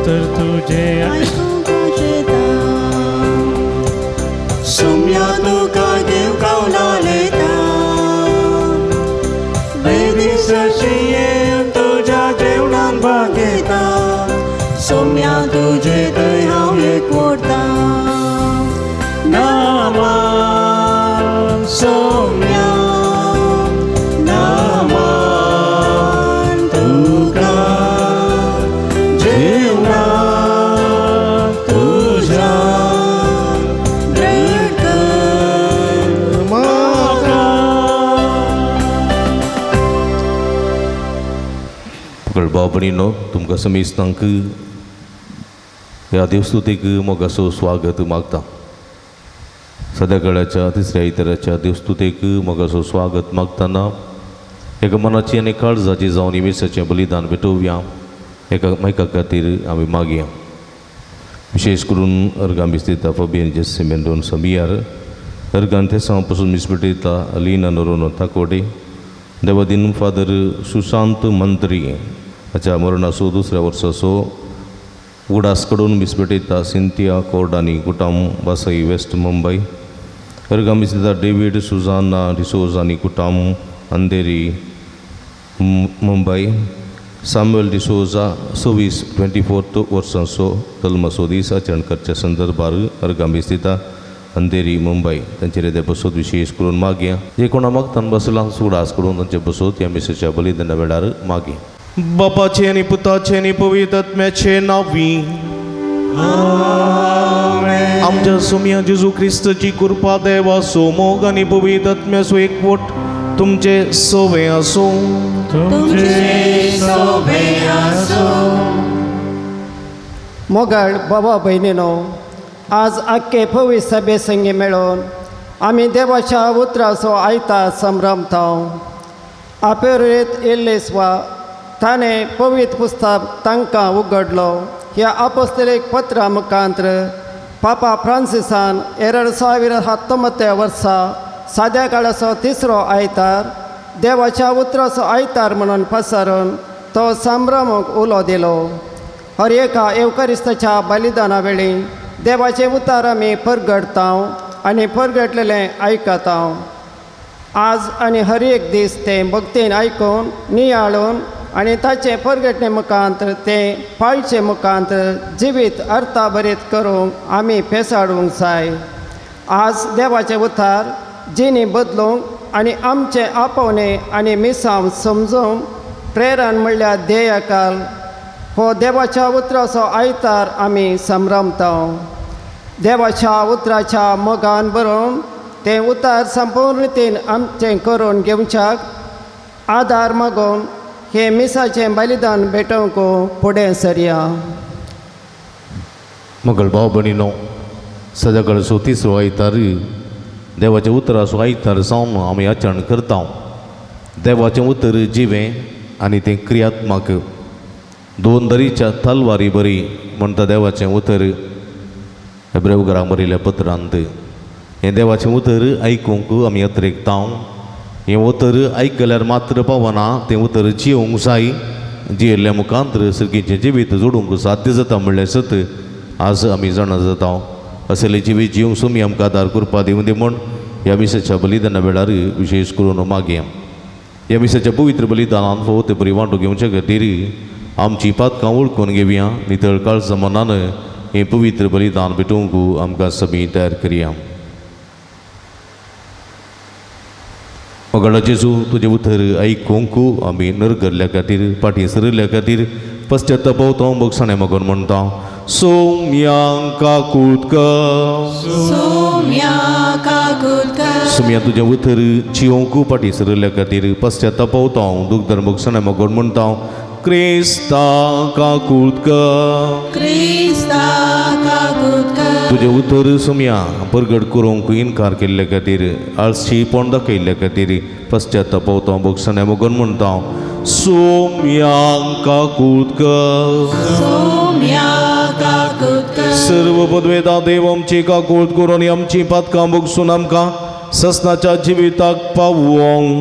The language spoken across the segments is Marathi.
तर तुझे ऐकू घोषिता सोम्या तुका देव कावला लेता वैरी सशिये तुझ्या जेवणान भाग घेता सोम्या तुझे थंय हांव एकवटा नामान सोम्या नामान तुका बाबणीनो तुमकां समेस्तांक ह्या देवस्तुतेक मोगाचो स्वागत मागता. सदाकाळाच्या तिसऱ्या इतराच्या देवस्तुतेक मोगाचो स्वागत मागतना एका मनाची आनी काळजाची जावन इमेसाचें बलिदान भेटोवया. एका खातीर आमी मागया. विशेष करून अर्गां बिस्तिता फबियन जेसे मेंडोन समियार अर्गां थेसां पासून मिसपेटयता अलीना नोरोनो ताकोडे देवादीन फादर सुशांत मंत्री हाच्या मरणाचो दुसऱ्या वर्साचो उडास कडून मिसपेटयता सिंथिया कोर्डानी कुटाम वासई वेस्ट मुंबय अर्गां बिस्तिता डेविड सुजाना डिसोजानी कुटाम अंधेरी मुंबय सामुएल डिसोजा 24 वर्सांचो जल्माचो दीस आचरण करच्या संदर्भार अर्गां बिस्तिता अंधेरी मुंबय तांचेर ते बसत विशेष करून मागया. जे कोणा मागतान बसलां सुडास करून तांचे बसत ह्या मिसेच्या बलिदाना वेळार मागया. बापाचे आनी पुताचे आनी पवित्र आत्म्याचे नांवी आमच्या सोम्या जेजू क्रिस्ताची कृपा देवाचो मोग आनी पवित्र आत्म्याचो एकवट तुमचे सोवे आसूं. मोगाळ बाबा भयणीनो, आज आख्खे पवित्र सभे संगी मेळून आमी देवाच्या उतराचो आयतार संभ्रमता. आपेरेत येल्ले स्वा ताणें पवित्र पुस्तक तांकां उगडलो. ह्या अपोस्तलीक पत्रा मुखांतर पापा फ्रांसिसान 2019 वर्सा साद्या काळाचो तिसरो आयतार देवाच्या उतराचो आयतार म्हणून पसारून तो संभ्रमूक उलो दिलो. हर एका एवकारिस्ताच्या बलिदाना वेळी देवाचे उतार आमी परगडता आनी परगडलेलें आयकता. आज आनी हर एक दीस तें भक्तीन आयकून नियाळून आनी ताचे परगटणे मुखांतर तें पाळचे मुखांतर जिवीत अर्थाभरीत करूंक आमी फेसाडूंक जाय. आज देवाचे उतार जिणी बदलूंक आनी आमचे आपोवणे आनी मिसांव समजूंक प्रेरण म्हणल्यार ध्येयकाल हो देवाच्या उतराचो आयतार आमी संभ्रमता. देवाच्या उतराच्या मोगान बरोवन तें उतार संपूर्ण रितीन आमचें करून घेवच्याक आदार मागून हे मिसाचें बलिदान भेटोवंक फुडें सरया. मोगल भाव भयणीनो, सदाकाळचो तिसरो आयतार देवाच्या उतराचो आयतार जावन आमी आचरण करता. देवाचें उतर जिवें आनी तें क्रियात्मक. दोन दरीच्या तलवारी बरी म्हणटा देवाचें उतर हेब्रेव बरयल्या पत्रांत. हें देवाचें उतर आयकूंक आमी अत्रेकता. हें उतर आयकल्यार मात्र पावना, तें उतर जियोंक जाय. जियेल्ल्या मुखांतर सर्गीचें जिवीत जोडूंक साध्य जाता म्हणल्यार सत आज आमी जाणा जाता. असलें जिवीत जियोंक सोमी आमकां आदार करपा दिवं दी म्हूण ह्या मिसाच्या बलिदाना वेळार विशेष करून मागया. ह्या मिसाच्या पवित्र बलिदानान फोत बरी वांटो घेवच्या खातीर आमची पातकां वळखून घेवया. नितळ काळजा मनान हें पवित्र बलिदान भेटोवंक आमकां समी तयार करया. मोगाळा जेजू, तुजें उतर आयकूंक आमी नरगरल्या खातीर फाटीं सरिल्ल्या खातीर पश्चात्तापावता मोगसाणें मागून म्हणटा. सोम्या तुजें उतर जियोंक फाटीं सरिल्ल्या खातीर पश्चात्तापावता दुखदार मोगसाणें मागून म्हणटा. क्रिस्ता काकुटका तुझे उतर सुम्या परगड करूंक इन्कार केल्ले खातीर आळशीपण दाखयल्ले खातीर पश्चात्तापवता भोगसण्या मोगन म्हणटा सोम्यांका सर्व पदवेदा देव आमची काकूट करून आमची पातकां भोगसून आमकां ससनाच्या जिविताक पावोंक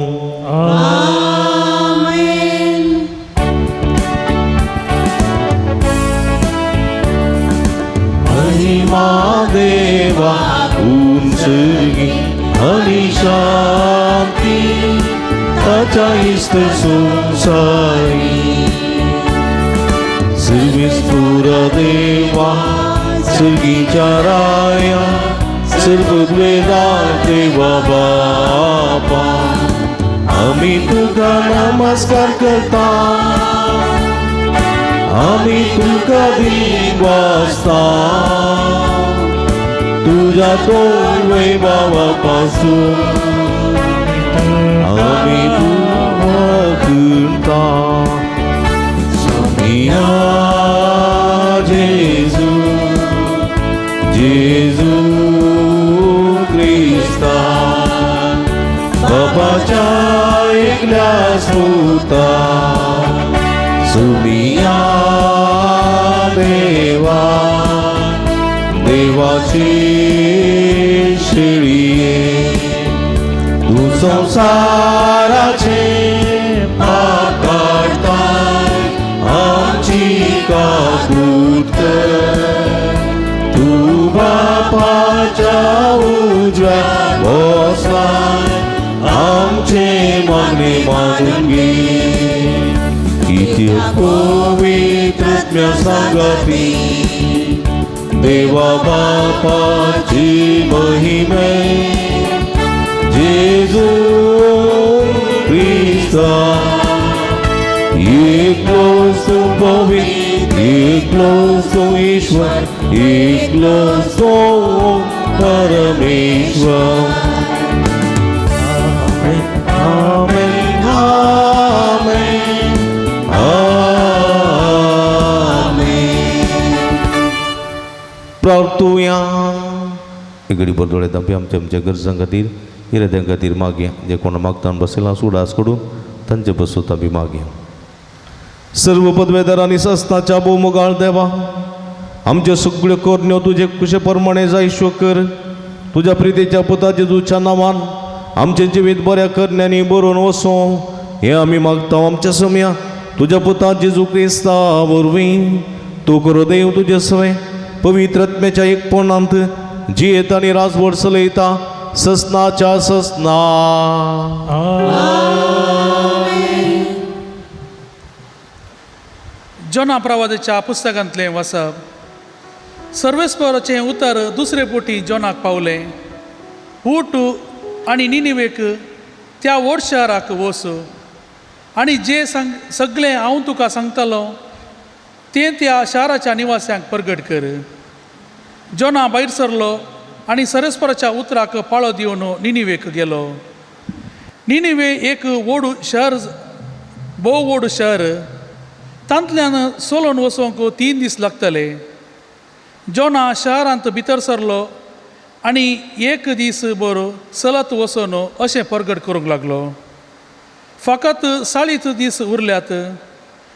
महिमा देवा उंचगी आणि शांती ताच्या इस्तर संसारी सर्वेस्पुर देवा सर्गीच्या राया सर्वद्वेदा देवा बापा आम्ही तुका नमस्कार करता आम्ही तुका दिन वाजता तुझ्या दोन वैभवापासून आम्ही तुला करता सोमिया जेजू जेजू ख्रिस्ता बापाच्या एकल्या सुता सुमिया देवा देवाची शेळिये तू संसाराचे पाप काढताय आमची काकूट कर तू बापाच्या उजव्या बसलाय आमचे मागणे मानून घे किती पवित्र सांगती देवा बापाची महिमे जेजू ख्रिस्ता एकलोच तो पवित्र एकलोच तो ईश्वर एकलोच तो परमेश्वर आमेन आमेन प्रार्थुया घडी भर दोळे धांपी आमच्या आमच्या गरजां खातीर इराद्यां खातीर मागया जे कोण मागतान बसयला सुडास कडून तांचे बसोत आमी मागया सर्व पदवेदार आनी सस्ताच्या भोवमुगाळ देवा आमच्यो सगळ्यो करण्यो तुजे कुशे प्रमाणे जायश्यो कर तुज्या प्रितेच्या पुता जेजूच्या नांवान आमचें जिवीत बऱ्या करण्यांनी बरोवन वसूं हें आमी मागता आमच्या सम्या तुज्या पुता जेजू क्रिस्ता वरवीं तूं करो देव तुजे सवय पवित्र आत्म्याच्या एकपणांत जियेत आनी राजवट चलयता ससनाच्या ससना जोना प्रवादाच्या पुस्तकांतलें वाचप सर्वेस्पराचें उतर दुसरे पोटी जोनाक पावलें उठ आनी निनिवेक त्या व्हड शाराक वच आनी जे सगळें हांव तुका सांगतलो तें त्या शाराच्या निवास्यांक प्रगट कर जोना भायर सरलो आनी सर्वेस्पराच्या उतराक पाळो दिवन निनिवेक गेलो निनिवे एक व्हड शहर भोव व्हड शहर तांतल्यान सोलोन वचूंक 3 दीस लागतले जोना शहरांत भितर सरलो आनी 1 दीस भर चलत वचून अशें प्रगट करूंक लागलो फकत 40 दीस उरल्यात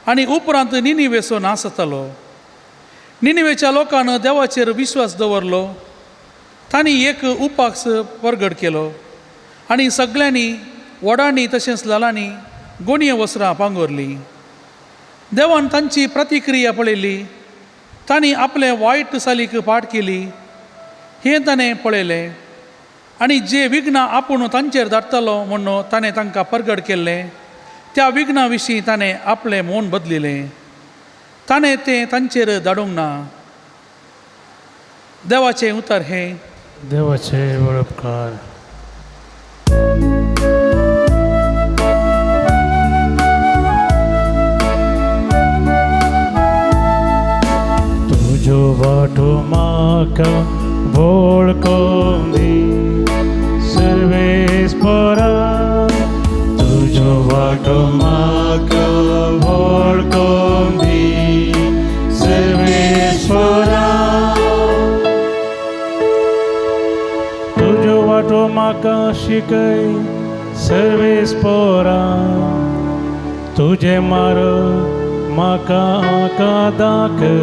आनी उपरांत निनिवेचो नाश जातलो निनिवेच्या लोकांन देवाचेर विश्वास दवरलो तांणी एक उपास प्रगट केलो आनी सगळ्यांनी वडांनी तशेंच ल्हानांनी गोणये वस्त्रां पांगरलीं देवान तांची प्रतिक्रिया पळयली तांणी आपले वायट चालीक पाट केली हें ताणें पळयलें आनी जे विघ्नां आपूण तांचेर धाडटलो म्हणून ताणें तांकां प्रगट केल्लें त्या विघ्ना विशीं ताणें आपलें मौन बदलिलें ताणें तें तांचेर धाडूंक ना देवाचें उतर हें देवाचे वळपकार तुजो वाटो म्हाका वळखूंक दी सर्वेस्परा तुजो वाटो म्हाका वळखूंक दी सर्वेस्परा वाटो म्हाका शिकय सर्वेस्परा तुझे मार्ग म्हाका आका दाखय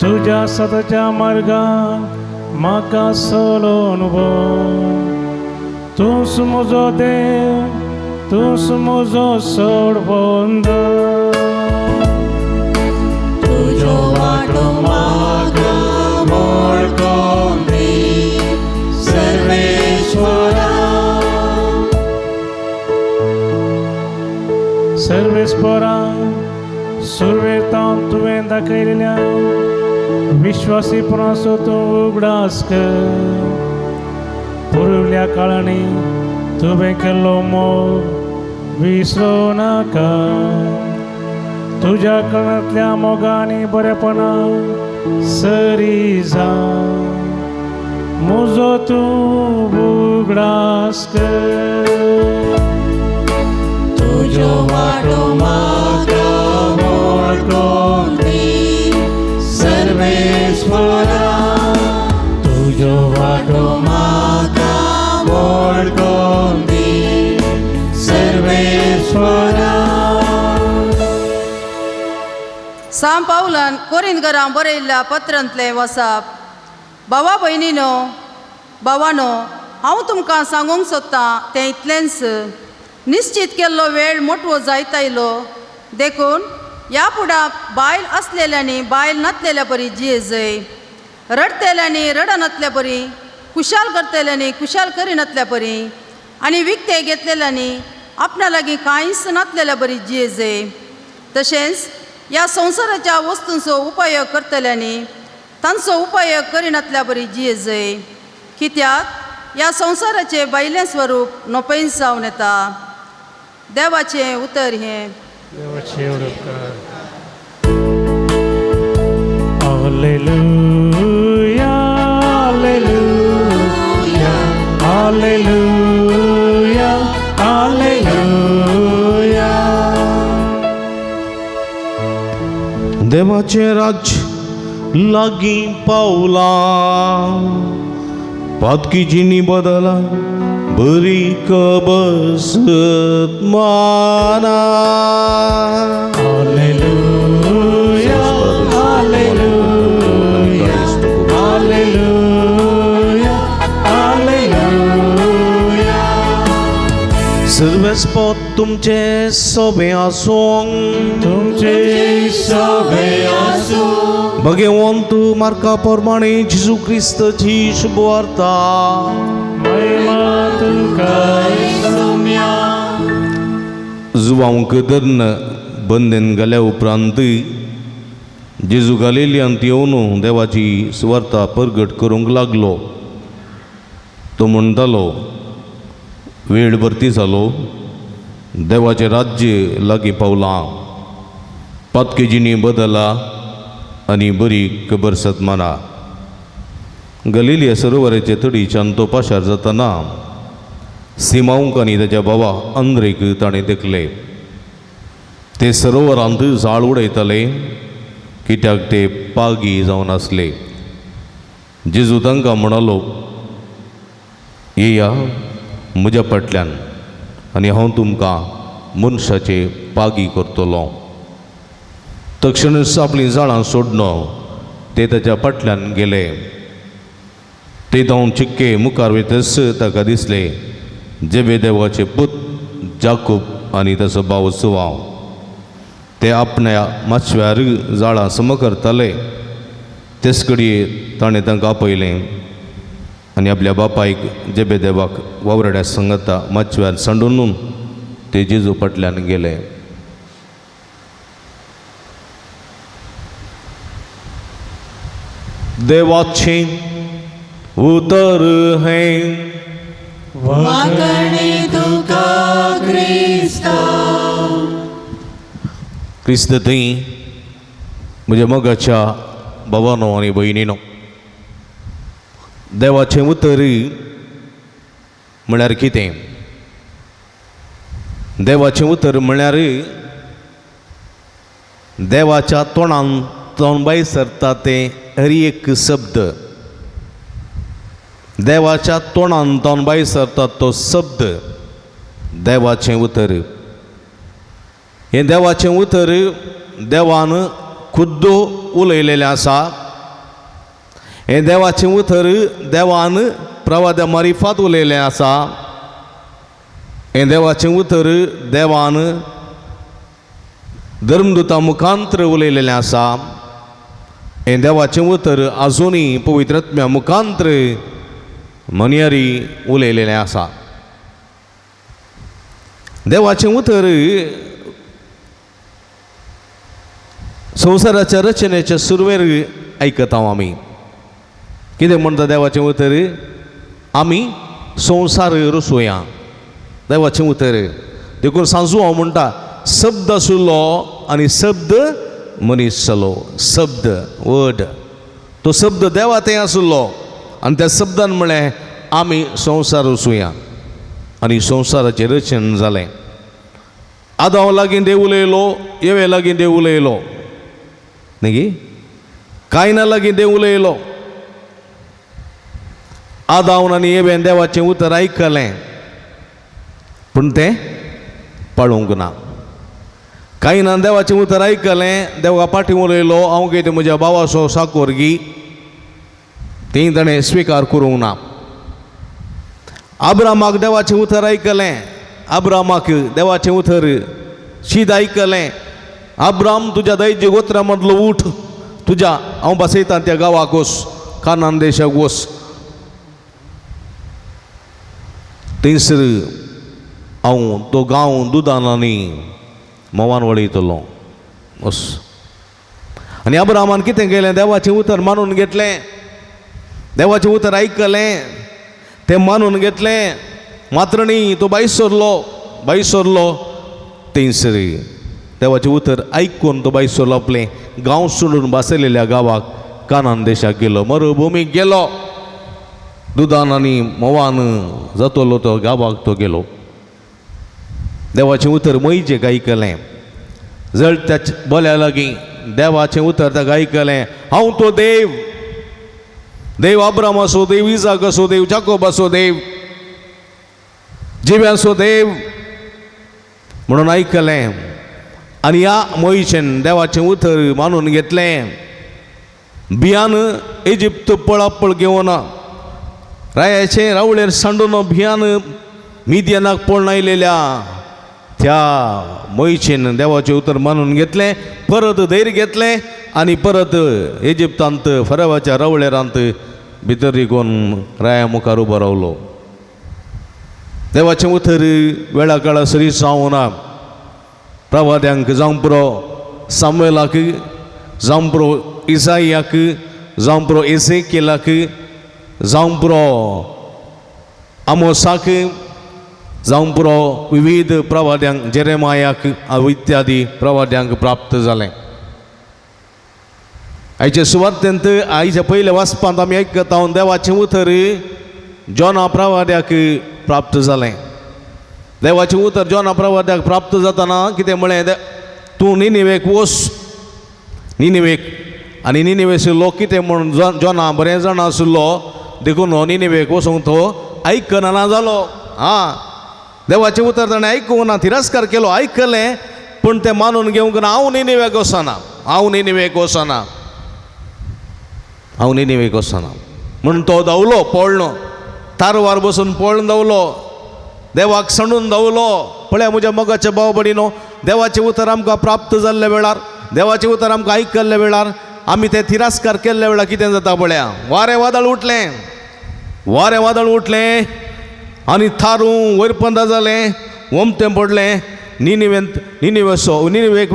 तुझ्या सदाच्या मार्गान म्हाका चलोन भोव तूंच म्हजो देव तूंच म्हजो सोडबंद तुझो वाटो म्हाका वळखून दी सर्वेश्वरा सर्वेस्परा सुरवेतान तुवें दाखयलेल्या विश्वासीपणाचो तूं उगडास कर पुरवल्या काळांनी तुवें केल्लो मोग विसरो नाका तुज्या कळांतल्या मोगांनी बरेपणा सरी जा म्हजो तूं उगडास कर तुझो वाटो म्हाका वळखून दी सर्वेश्वरा तुझो वाटो म्हाका वळखून दी सर्वेश्वरा सांत पावलान कोरिंथकारां बरयल्ल्या पत्रांतलें वचप भावा भयणीनो भावानो हांव तुमकां सांगूंक सोदतां तें इतलेंच निश्चित केल्लो वेळ मोठो जायत आयलो देखून ह्या फुडां बायल आसलेल्यांनी बायल नासलेल्या परी जियेजय रडतेल्यांनी रडनासल्या परी कुशाल करतेल्यांनी कुशाल करिनासल्या परी आनी विकते घेतलेल्यांनी आपणा लागीं कांयच नासलेल्या बरी जियेजय तशेंच ह्या संवसाराच्या वस्तूंचो उपयोग करतल्यांनी तांचो उपयोग करिनासल्या बरी जियेजय कित्याक ह्या संवसाराचें बायलें स्वरूप नोपैस जावन येता देवाचें उतर हें देवाचे उपकार हालेलुया हालेलुया हालेलुया हालेलुया देवाचे राज्य लागीं पावला पातकीची बदला बरी कबसत माना हालेलुया हालेलुया हालेलुया हालेलुया सर्वेस्पद तुमचे सोबे आसूं तुमचे सभे आसूं भगवंत मार्का प्रमाणे जेजू क्रिस्ताची शुभ वार्ता महिमा तुमका सौम्या जुवांक धरण बंदेन गेल्या उपरांत जेजू गालिल्यांत येवन देवाची सुवार्ता परगट करूंक लागलो तो म्हणटालो वेळ भरती जालो देवाचें राज्य लागीं पावलां पातकेजींनी बदला आनी बरी खबर सतमाना गलिलिया सरोवराचे तडीच्यान तो पाशार जातना सिमाऊंक आनी ताच्या भावा अंद्रेक ताणें देखले ते सरोवरांत झाड उडयताले कित्याक ते पागी जावन आसले जेजू तांकां म्हणालो येया म्हज्या फाटल्यान आनी हांव तुमकां मनशाचे पागी करतलो तक्षणच आपलीं झाडां सोडनो ते ताच्या फाटल्यान गेले ते जावन चिक्के मुखार वयतच ताका दिसले जेबेदेवाचे पूत जाकूब आनी ताचो भाव सुवाव ते आपल्या माचव्यार झाडां सम करताले तेच घडये ताणें तांकां आपयलें आनी आपल्या बापायक जेबेदेवाक वावरड्या सांगता माचव्यार सांडून ते जेजू फाटल्यान गेले देवाचें उतर हें वाकणे तुका क्रिस्ता क्रिस्त थंय म्हज्या मोगाच्या भावानो आनी भयणीनो देवाचें उतर म्हळ्यार कितें देवाचें उतर म्हळ्यार देवाच्या तोंडान तोंड भायर सरता ते हर एक शब्द देवाच्या तोंडांतल्यान भायर सरता तो शब्द देवाचें उतर. हें देवाचें उतर देवान खुद्द उलयलेलें आसा. हें देवाचें उतर देवान प्रवाद्या मारिफात उलयलें आसा. हें देवाचें उतर देवान धर्मदुता मुखांतर उलयलेलें आसा. हें देवाचें उतर आजुनी पवित्र आत्म्या मुखांतर मनियारी उलयलेलें आसा. देवाचें उतर संवसाराच्या रचनेच्या सुरवेर आयकता आमी. कितें म्हणटा देवाचें उतर? आमी संवसार रचोवया. देवाचें उतर देखून सांजू हांव म्हणटा शब्द आशिल्लो आनी शब्द मनीस जालो. शब्द वर्ड तो शब्द देवा थंय आशिल्लो आनी त्या शब्दान म्हळें आमी संवसार रचोवया आनी संवसाराचें रचन जालें. आदाम लागीं देव उलयलो, येवे लागीं देव उलयलो न्ही. कायना लागीं देव उलयलो. आदाम आनी येवेन देवाचें उतर आयकलें पूण तें पाळूंक ना. कायनान देवाचें उतर आयकलें, देवा पाठी उलयलो, हांव घेता म्हज्या भावाचो साकोरगी. ती ताणें स्विकार करूंक ना. अब्रामाक देवाचें उतर आयकलें. अब्रामाक देवाचें उतर शीद आयकलें. अब्राम तुज्या दैज गोत्रा मदलो उठ, तुज्या हांव बसयतां त्या गांवाक वच, कानान देशाक वच. थंयसर हांव तो गांव दुदान आनी मोवान वळयतलो वस. आनी अब्रामान कितें केलें? देवाचें उतर मानून घेतलें. देवाचें उतर आयकलें, तें मानून घेतलें. मात्र न्ही, तो भायर सरलो. थंयसर देवाचें उतर आयकून तो भायर सरलो. आपलें गांव सोडून बसयलेल्या गांवाक कानान देशाक गेलो, मरुभुमीक गेलो. दुदान आनी मोवान जातलो तो गांवाक तो गेलो. देवाचें उतर मोइजेक आयकलें. जळत्या बोल्या लागीं देवाचें उतर ताका आयकलें. हांव तो देव, देव अब्राम असो, देव इजाक असो, देव जाकोब असो, देव जिव्यांचो देव म्हणून आयकलें. आनी ह्या मोइशेन देवाचें उतर मानून घेतलें. भियान इजिप्त पळापळ घेवन रायाचे रावळेर सांडून भियान मिदियानाक पळोवन आयलेल्या त्या मोइशेन देवाचें उतर मानून घेतलें. परत धैर्य घेतलें आनी परत इजिप्तांत फरावाच्या रावळेरांत भितर रिगोवन राया मुखार उबो रावलो. देवाचें उतर वेळा काळा सरी जावना. प्रवाद्यांक जावं पुरो सामुएलाक, जावं पुरो इसायाक, जावं पुरो एसेकियेलाक, जावं पुरो आमोसाक, जावं पुरो विविध प्रवाद्यांक जेरेमायाक इत्यादी प्रवाद्यांक प्राप्त जालें. आयचे सुवातेंत आयच्या पयल्या वाचपांत आमी आयकता देवाचें उतर जोना प्रवाद्याक प्राप्त जालें. देवाचें उतर जोना प्रवाद्याक प्राप्त जातना कितें म्हळें? तूं निनिवेक वच. निनिवेक आनी निनिवेचो लोक कितें म्हूण जोना बरें जाणा आशिल्लो देखून हो निनिवेक वचूंक तो आयकना जालो. देवाचें उतर ताणें आयकूंक ना, तिरस्कार केलो. आयकलें पूण तें मानून घेवंक ना. हांव निनिवेक वचना म्हणून तो धांवलो पळणो. तारवार बसून पळोवन धांवलो. देवाक सांडून धांवलो. पळया म्हज्या मोगाच्या भाव भयणीनो, देवाचें उतर आमकां प्राप्त जाल्ल्या वेळार, देवाचें उतर आमकां आयकल्ल्या वेळार आमी तें तिरस्कार केल्ल्या वेळार कितें जाता पळया? वारें वादळ उठलें आनी थारूं वैरपंदा जालें, वमतें पडलें. निनिवेक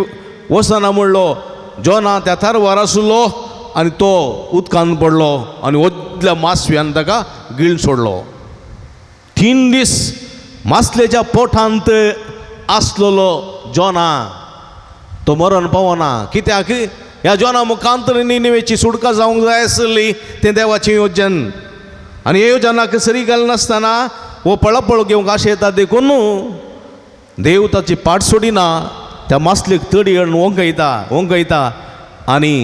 वचना म्हणलो. जोना त्या थारवार आशिल्लो आनी तो उदकान पडलो आनी ओदल्या मासव्यान ताका गिळ सोडलो. 3 दीस मासलेच्या पोटांत आसलेलो जोना तो मरण पावना. कित्याक? ह्या जोना मुखांतर निनिवेची सुटका जावंक जाय आसली. तें देवाचें येवजन. आनी हे येवजनाक सरी घाल नासतना वो पळपळ घेवंक आशे येता देखून देव ताची पाट सोडिना. त्या मासलेक तडी हाडून वंकयता आनी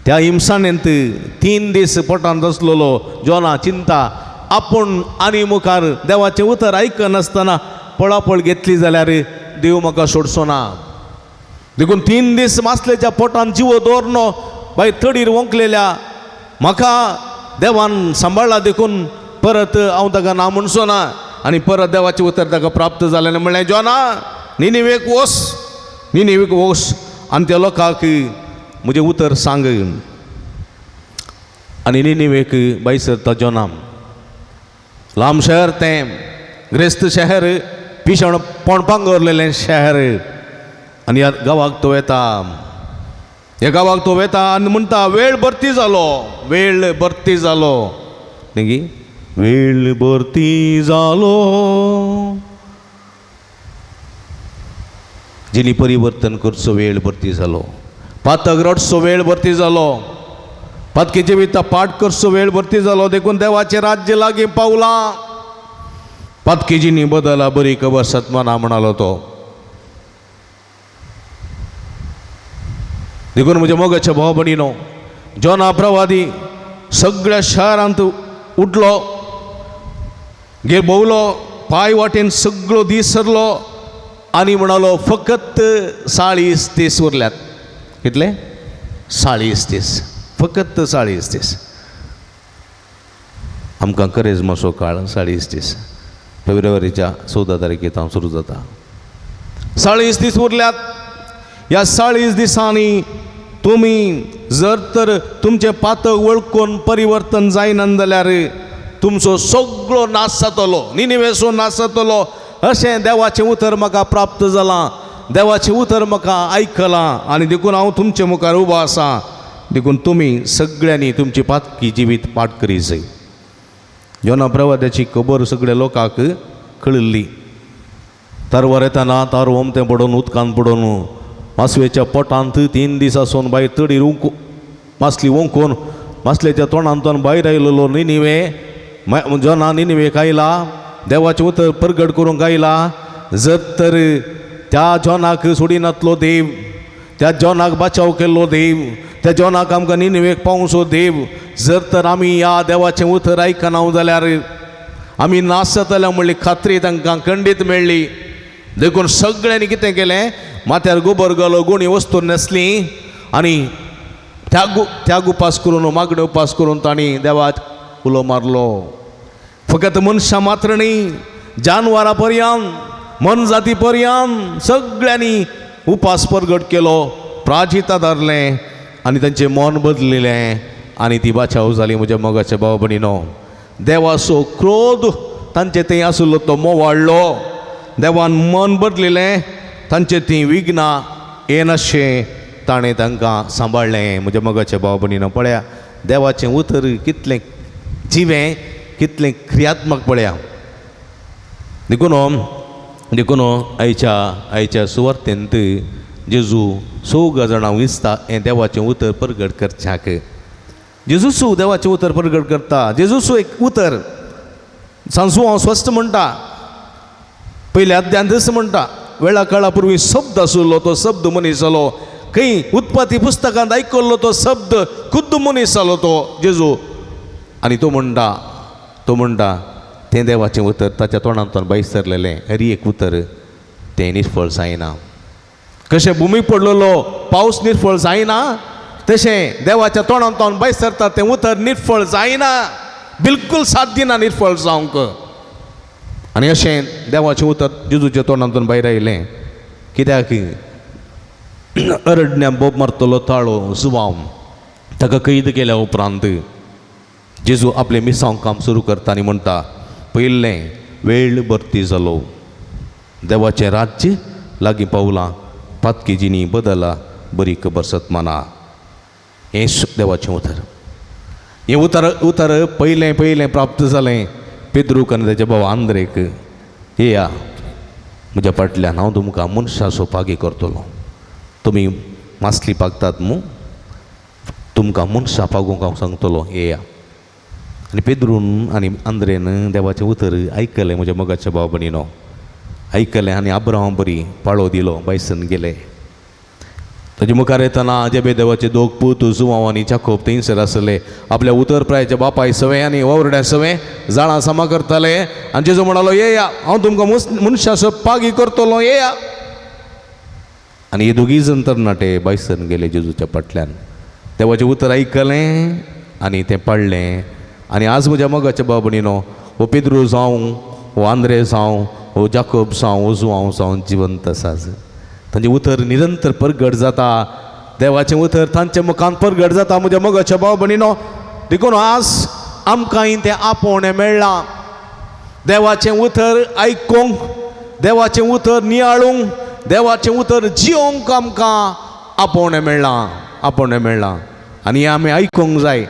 त्या हिंसानेंत 3 दीस पोटांत बसलेलो जोना चिंता आपूण आनी मुखार देवाचें उतर आयकनासतना पळापळ घेतली जाल्यार देव म्हाका सोडचो ना. देखून 3 दीस मासलेच्या पोटान जिवो दवरनो बाय तडीर वंकलेल्या म्हाका देवान सांबाळ्ळा. देखून परत हांव ताका ना म्हणचो ना. आनी परत देवाचें उतर ताका प्राप्त जालें. म्हणलें जोना निनिवेक वच आनी त्या लोकांक म्हजें उतर सांग. आनी निनिवेक बायसर तो जोना लांब शहर तें ग्रेस्त शहर पिशण पणपाक दवरलेलें शहर. आनी ह्या गांवाक तो येता. ह्या गांवाक तो वेता आनी म्हणटा वेळ भरती जालो. वेळ भरती जालो न्ही वेळ भरती जालो. जिनी परिवर्तन करचो वेळ भरती जालो. पातक रडचो वेळ भरती जालो. पातकी जिविता पाठ करचो वेळ भरती जालो. देखून देवाचें राज्य लागीं पावलां. पातकी जिनी बदला बरी खबर सत्माना म्हणालो तो. देखून म्हज्या मोगाच्या भाव भयणीनो जोना प्रवादी सगळ्या शहरांत उठलो भोंवलो पांय वाटेन सगळो दीस सरलो आनी म्हणालो फकत 40 दीस उरल्यात. कितले 40 दीस. फकत 40 दीस. आमकां करेज मातसो काळ 40 दीस. फेब्रुवारीच्या 14 तारखेक हांव सुरू जाता. 40 दीस उरल्यात. ह्या 40 दिसांनी तुमी जर तर तुमचे पातक वळखून परिवर्तन जायना जाल्यार तुमचो सगळो नाश जातलो. निनिवेचो नाश जातलो अशें देवाचें उतर म्हाका प्राप्त जालां. देवाचें उतर म्हाका आयकलां. आनी देखून हांव तुमचे मुखार उबो आसा. देखून तुमी सगळ्यांनी तुमची पातकी जिवीत पाठ करी जाय. जोना प्रवाद्याची खबर सगळ्या लोकांक कळिल्ली. तरवर येतना तारवम तें पडोवन उदकांत पडोवन मासवेच्या पोटांत 3 दीस आसून बाय तडीर मासली वंकून मासलेच्या तोंडांतून भायर आयलेलो निनिवे जोना निनिवेक आयला. देवाचें उतर परगट करूंक आयला. जर तर त्या जोनाक सोडिनातलो देव, त्या जोनाक बचाव केल्लो देव, त्या जोनाक आमकां निनिवेक पावचो देव जर तर आमी ह्या देवाचें उतर आयकना जाल्यार आमी नाश जातले म्हणली खात्री तांकां खंडीत मेळ्ळी. देखून सगळ्यांनी कितें केलें माथ्यार गोबर घालो गुणी वस्तू नेसली आनी त्याग उपास करून मागणे उपास करून तांणी देवाक उलो मारलो. फकत मनशां मात्र न्ही जानवरां पर्यंत मन जाती पर्यंत सगळ्यांनी उपास परगट केलो. प्राजिता धरलें आनी तांचें मन बदलिलें आनी ती बाचाव जाली. म्हज्या मोगाच्या भाव भयणीनो देवाचो क्रोध तांचे थंय आशिल्लो तो मोवाळ्ळो. देवान मन बदलिलें. तांचे ती विघ्नां येनाशें ताणें तांकां सांबाळलें. म्हज्या मोगाच्या भाव भयणीनो पळया देवाचें उतर कितलें जिवें कितलें क्रियात्मक पळया. देखून आयच्या सुवातेंत जेजू 4 जाणां विसता हें देवाचें उतर परगट करच्याक. जेजूसू देवाचें उतर परगट करता. जेजूसू एक उतर सांजू हांव स्वस्थ म्हणटा. पयल्या अध्यान दस म्हणटा वेळा काळा पूर्वी शब्द आशिल्लो तो शब्द मनीस जालो. खंय उत्पत्ती पुस्तकांत आयकल्लो तो शब्द खुद्द मनीस जालो तो जेजू. आनी तो म्हणटा तें देवाचें उतर ताच्या तोंडांतून भायर सरलेलें हरी एक उतर तें निश्फळ जायना. कशें भुमीक पडलेलो पावस निश्फळ जायना तशें देवाच्या तोंडांतून भायर सरता तें उतर निश्फळ जायना. बिलकुल साथ दिना निश्फळ जावंक. आनी अशें देवाचें उतर जेजूच्या तोंडांतून भायर आयलें. कित्याक अरण्या बोब मारतलो ताळो जुवांव ताका कैद केल्या उपरांत जेजू आपलें मिसांव काम सुरू करता आनी म्हणटा पयलें वेळ भरती जालो. देवाचें राज्य लागीं पावलां. पातकी जिनी बदला बरी खबर सत्माना. हें देवाचें उतर. हें उतर पयलें प्राप्त जालें पेद्रूक आनी ताच्या भाव आंद्रेक. येया म्हज्या फाटल्यान हांव तुमकां मनशाचो पागी करतलो. तुमी मासली पागतात न्हू तुमकां मनशां पागूंक हांव सांगतलो येया. आनी पेद्रून आनी आंद्रेन देवाचें उतर आयकलें. म्हज्या मोगाच्या भाव भयणीनो आयकलें आनी आब्राहाम बरी पाळो दिलो. बायसन गेले. ताजे मुखार येतना जेबे देवाचे दोग पूत जुवांव आनी जाकोब थंयसर आसले. आपल्या उतरप्रायाच्या बापाय सवय आनी वावरड्या सवय जाळां सामा करताले. आनी जेजू म्हणालो येया हांव तुमकां मनशाचो पागी करतलो येया. आनी हे दोगी जण तरणाटे बायसन गेले जेजूच्या फाटल्यान. देवाचें उतर आयकलें आनी तें पडलें. आनी आज म्हज्या मोगाच्या बाबणीनो हो पेद्रू जावं हो आंद्रे जावं हो जाकोब जावं हो जुवांव जावं जिवंत आसात. तांचें उतर निरंतर परगट जाता. देवाचें उतर तांच्या मुखान परगट जाता म्हज्या मोगाच्या भाव भयणीनो. देखून आज आमकांय तें आपोवणें मेळ्ळां. देवाचें उतर आयकूंक, देवाचें उतर नियाळूंक, देवाचें उतर जियोंक आमकां आपोवणें मेळ्ळां. आनी आमी आयकूंक जाय.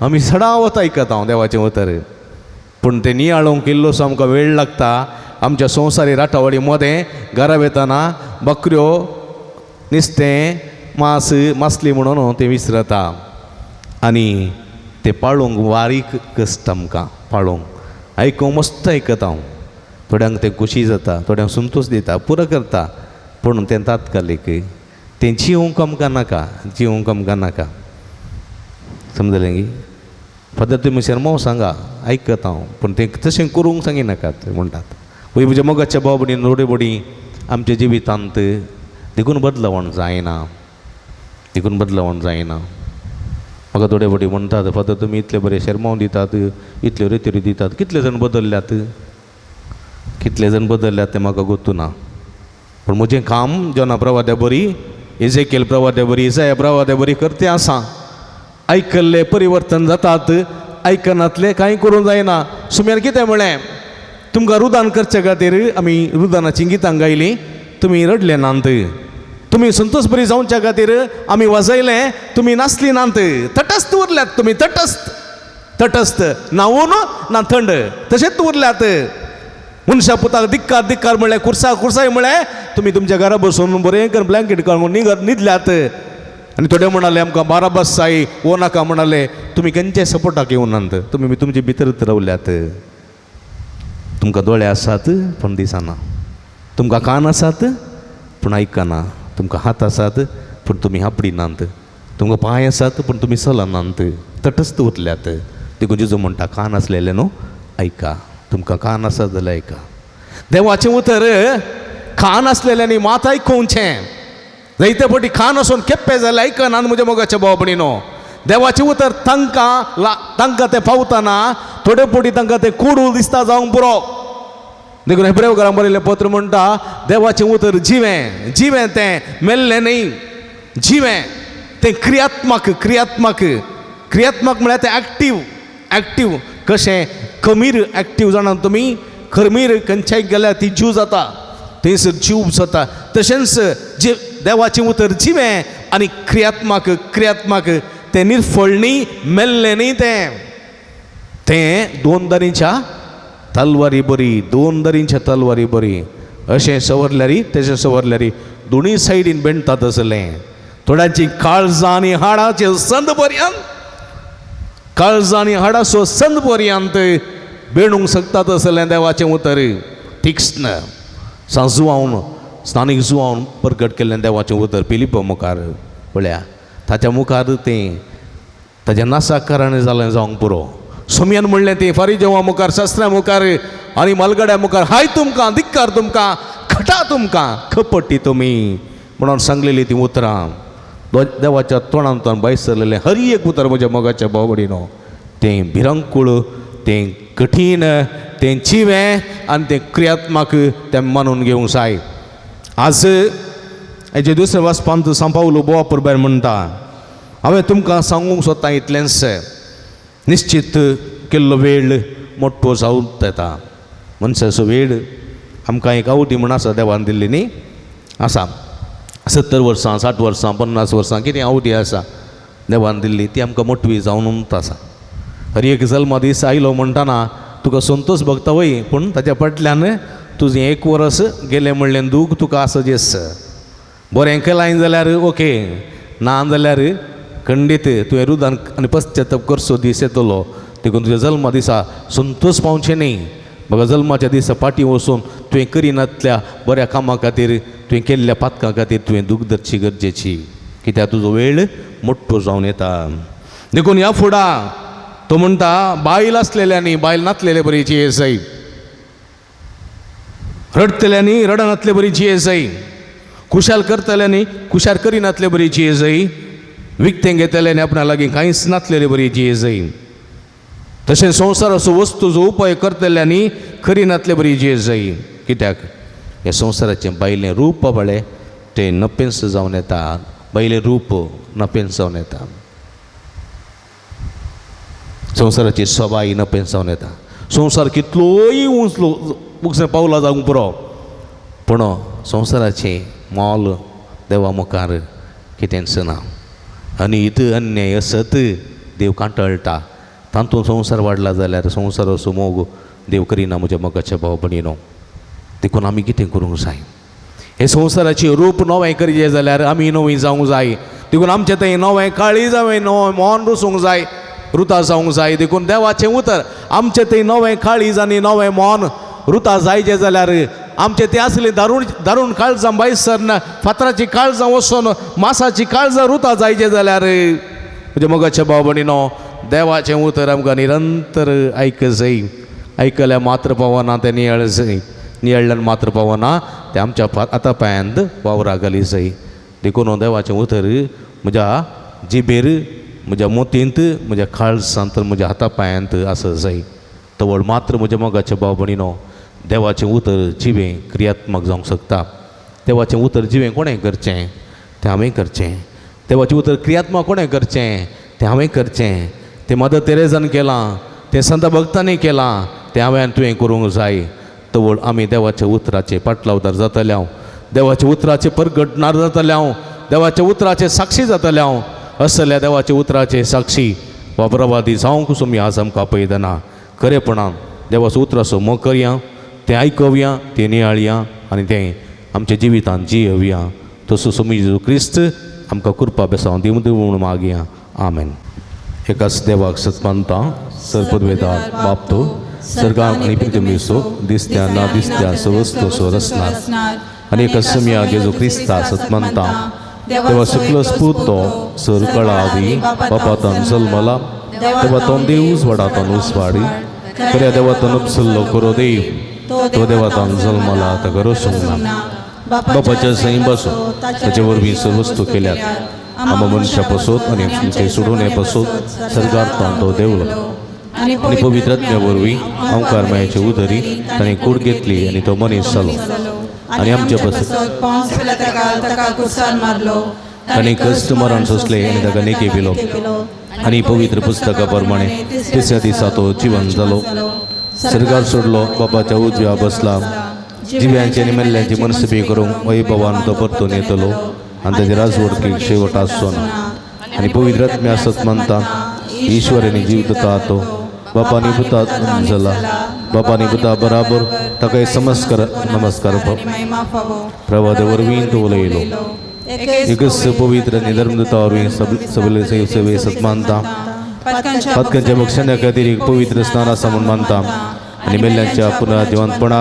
आमी सदांवत आयकता हांव देवाचें उतर, पूण तें नियाळूंक इल्लोसो आमकां वेळ लागता. आमच्या संवसारी राटावडी मदें घरा वेताना बकऱ्यो नुस्तें मास मासली म्हणून तें विसरता. आनी तें पाळूंक वारीक कश्ट आमकां पाळूंक. आयकूंक मस्त आयकता हांव. थोड्यांक तें खुशी जाता, थोड्यांक संतोश दिता, पुरो करता, पूण तें तात्कालीक. तें जियोंक आमकां नाका. समजलें गी? फादर तुमी शर्माव सांगा आयकता हांव, पूण तें तशें करूंक सांगिनाकात म्हणटात. पळय म्हज्या मोगाच्या भाव भयणी रोडे बडी आमच्या जिवितांत देखून बदलावण जायना. म्हाका थोडे बडी म्हणटात फादर तुमी इतले बरे शर्माव दितात, इतल्यो रेत्यो दितात, कितले जण बदलल्यात तें म्हाका गोतू ना. पूण म्हजें काम जोना प्रवाद्या बरी, एजेकेल प्रवाद्या बरी, इसाया प्रवाद्या बरी करतें आसा. आयकल्ले परिवर्तन जातात, आयकनातले कांय करूंक जायना. सुम्यार कितें म्हळें, तुमकां रुदान करचे खातीर आमी रुदानाचीं गितां गायलीं, तुमी रडले नांत. तुमी संतोश बरी जावच्या खातीर आमी वाजयलें, तुमी नाचली नांत. तटस्थ उरल्यात तुमी, तटस्थ ना ऊन ना थंड, तशेंच उरल्यात. मनशा पुताक धिक्कार म्हळें, कुर्साय म्हळें, तुमी तुमच्या घरा बसून बरें कर ब्लँकेट काडून न्हिदल्यात. आनी थोडे म्हणाले आमकां बाराबास साई वो नाका म्हणाले. तुमी खंयचे सपोर्टाक येवनात, तुमी तुमचे भितरच रावल्यात. तुमकां दोळे आसात पूण दिसना, तुमकां कान आसात पूण आयकना, तुमकां हात आसात पूण तुमी आपडिनात, तुमकां पांय आसात पूण तुमी चलनात, तटस्थ उरल्यात. देखून जेजू म्हणटा कान आसलेले न्हू आयका. तुमकां कान आसात जाल्यार आयका. देवाचें उतर कान आसलेल्यांनी मात आयकुचें. जायते फावटी कान आसून केप्पे जाल्यार आयकनात म्हज्या मोगाच्या भाव भयणीनो. देवाचें उतर तांकां तें पावतना थोडे फावटी तांकां तें कोडू दिसता जावंक पुरो. देखून हेब्रेव घरांत बरयल्लें पत्र म्हणटा देवाचें उतर जिवें तें मेल्लें न्ही. जिवें तें क्रियात्मक म्हळ्यार तें एक्टीव. कशें खमीर एक्टीव जाणा तुमी. खमीर खंयच्याय गेल्यार ती जीव जाता, थंयसर जीव जाता. तशेंच देवाचें उतर जिवें आनी क्रियात्मक. तें निर्फळ न्ही, मेल्लें न्ही. तें दोन दारींच्या तलवारी बरी अशें सवरल्यारी दोनूय सायडीन बेंडतात आसलें. थोड्यांची काळजां आनी हाडांचे संद पर्यंत बेणूंक शकतात आसलें देवाचें उतर. तीक्ष्ण स्थानीक जुवावन परगट केल्लें देवाचें उतर पिलिपो मुखार पळया. ताच्या मुखार तें ताच्या नासाकारान जालें जावंक पुरो. सोम्यान म्हणलें तें फारीजेवा मुखार, शास्त्र्या मुखार आनी मालगड्या मुखार, हाय तुमकां, धिक्कार तुमकां, खटा तुमकां, खपट्टी तुमी म्हणून सांगलेलीं तीं उतरां. देवाच्या तोंडांतल्यान भायर सरलेलें हर एक उतर म्हज्या मोगाच्या भाव भयणीनो तें भिरंकूळ, तें कठीण, तें जिवें आनी तें क्रियात्मक तें मानून घेवंक जाय. आज हेजे दुसऱ्या वाचपांत सांव पावलो बोवा पुरबायर म्हणटा हांवें तुमकां सांगूंक सोदतां इतलेंच. निश्चित केल्लो वेळ मोठो जावंक येता. मनशाचो वेळ आमकां एक आवटी म्हण आसा देवान दिल्ली न्ही. आसा 70 वर्सां, 60 वर्सां, 50 वर्सां कितें आवटी आसा देवान दिल्ली, ती आमकां मोठवी जावनूच आसा. हर एक जल्म दीस आयलो म्हणटाना तुका संतोश भोगता वय, पूण ताच्या फाटल्यान तुजें 1 वर्स गेलें म्हणलें दूख तुका आसा जेस. बरें केलां जाल्यार ओके, ना जाल्यार खंडीत तुवें रुदान आनी पश्चाताप करचो दीस येतलो. देखून तुज्या जल्मा दिसा संतोश पावचें न्ही, म्हाका जल्माच्या दिसा फाटीं वचून तुवें करिनातल्या बऱ्या कामा खातीर तुवें केल्ल्या पातकां खातीर तुवें दूख धरची गरजेची, कित्याक तुजो वेळ मोठ्ठो जावन येता. देखून ह्या फुडां तो म्हणटा बायल आसलेल्यांनी बायल नासलेले बरीची येसाई, रडतल्यांनी रडनातले बरीची येसाई, खुशाल करतल्यांनी खुशाल करिनातले बरीची येसाई, विकतें घेतल्यांनी आपणा लागीं कांयच नासलेले बरीची येसाई, तशें संवसाराचो वस्तूचो उपाय करतल्यांनी खरी नातले बरीची येसाई. कित्याक ह्या संवसाराचें बायलें रूप बाबळे तें नपेन्स जावन येता, बायलें रूप नपेन्स जावन येता, संवसाराची सवाय नपेन्स जावन येता. संवसार कितलोय उंच पावला जावंक पुरो, पूण संवसाराचें मोल देवा मुखार कितेंच ना. अनित अन्याय असत देव कांटळटा. तातूंत संवसार वाडला जाल्यार संवसाराचो मोग देव करिना. म्हज्या मोगाच्या भाव भयणीनो, देखून आमी कितें करूंक जाय? हे संवसाराचें रूप नवें करचें जाल्यार आमी नवीं जावंक जाय. देखून आमचें थंय नवें काळी जावं, नवें मोन रुसूंक जाय, रुता जावंक जाय. देखून देवाचें उतर आमचें थंय नवें काळीज आनी नवें मोन रुता जायचें जाल्यार आमचें तें आसलें दारूण काळजां बायसर फातराची काळजां वचून मासाची काळजां रुता जायचें जाल्यार म्हज्या मोगाच्या भाव भयणीनो, देवाचें उतर आमकां निरंतर आयक जाय. आयकल्यार मात्र पावना तें नियळ जाय, नियळल्यान मात्र पावना तें आमच्या आतां पांयांत वावरा घाली जाय. देखून देवाचें उतर म्हज्या जिबेर, म्हज्या मोतींत, म्हज्या काळजांत, म्हज्या हाता पांयांत आसत जाय. तवळ मात्र म्हज्या मोगाच्या भाव भयणीनो देवाचें उतर जिवें क्रियात्मक जावंक शकता. देवाचें उतर जिवें कोणें करचें तें हांवें करचें. देवाचें उतर क्रियात्मक कोणें करचें तें हांवें करचें. तें मदर तेरेजान केलां, तें संत भक्तांनी केलां, तें हांवें तुवें करूंक जाय. तवळ आमी देवाच्या उतराचे पाटलावदार जातले हांव, देवाच्या उतराचे परगटणार जातले हांव, देवाच्या उतराचे साक्षी जातले हांव. असल्या देवाच्या उतराचे साक्षी वा प्रवादी जावंक सुमी आज आमकां आपयतना खरेपणान देवाचो उतराचो मोग करया, तें आयकवया, तें नियाळया आनी तें आमच्या जिवितांत जियेवया. तसो सुमी जेजू क्रिस्त आमकां कृपा बेसांव दिवं म्हूण मागया. आमेन. एकाच देवाक सत्मानता सर्पद्वेदार बापतो सर्गाक आनी पृथ्वीचो दिसत्या ना दिसत्या सवस्तोचो रचणार आनी एका सुम्या जेजू क्रिस्ता सत्मानता तेव्हा शुक्ल स्फूर्तो सर कळावी बापातान जल्मला तेव्हा तो देऊस वडातान उसवाडी खऱ्या देवातान उपसल्लो करो देव तो देवातान जल्मला ताका रोसूंक ना. बापाच्या सई बसून ताचे वरवीं सर्व वस्तू केल्यात. आम मनशा पसोत आनी आमचे सोडून पसोत सर्गार्थान तो देवलो आनी पवित्रात्म्या वरवीं ओंकारमयाचे उदरी ताणें कूड घेतली आनी तो मनीस जालो आनी आमचे पसत ताणें कश्ट मरण सोंसलें आनी ताका नेके पिलो आनी पवित्र पुस्तका प्रमाणे तिसऱ्या दिसा तो जिवन जालो, सर्गार सोडलो, बापाच्या उजव्या बसला. जिव्यांची आनी मेल्ल्यांची मनसुबी करूंक वैभवान तो परतून येतलो आनी ताचे राजवडकीक शेवट आसचो ना. आनी पवित्रात्म्या सत्मानता ईश्वरानी जीव दिता तो बापानी पुता जाला, बापानी पुता बराबर ताका नमस्कार प्रवाद वरवीं तो उलयलो. एकच पवित्र आनी धर्मदूता वरवीं सगळे सेवे सत्मानता पथकांच्या मोक्षाच्या खातीर एक पवित्र स्नान आसा म्हूण मानता आनी मेल्ल्यांच्या पुन्हा जिवंतपणा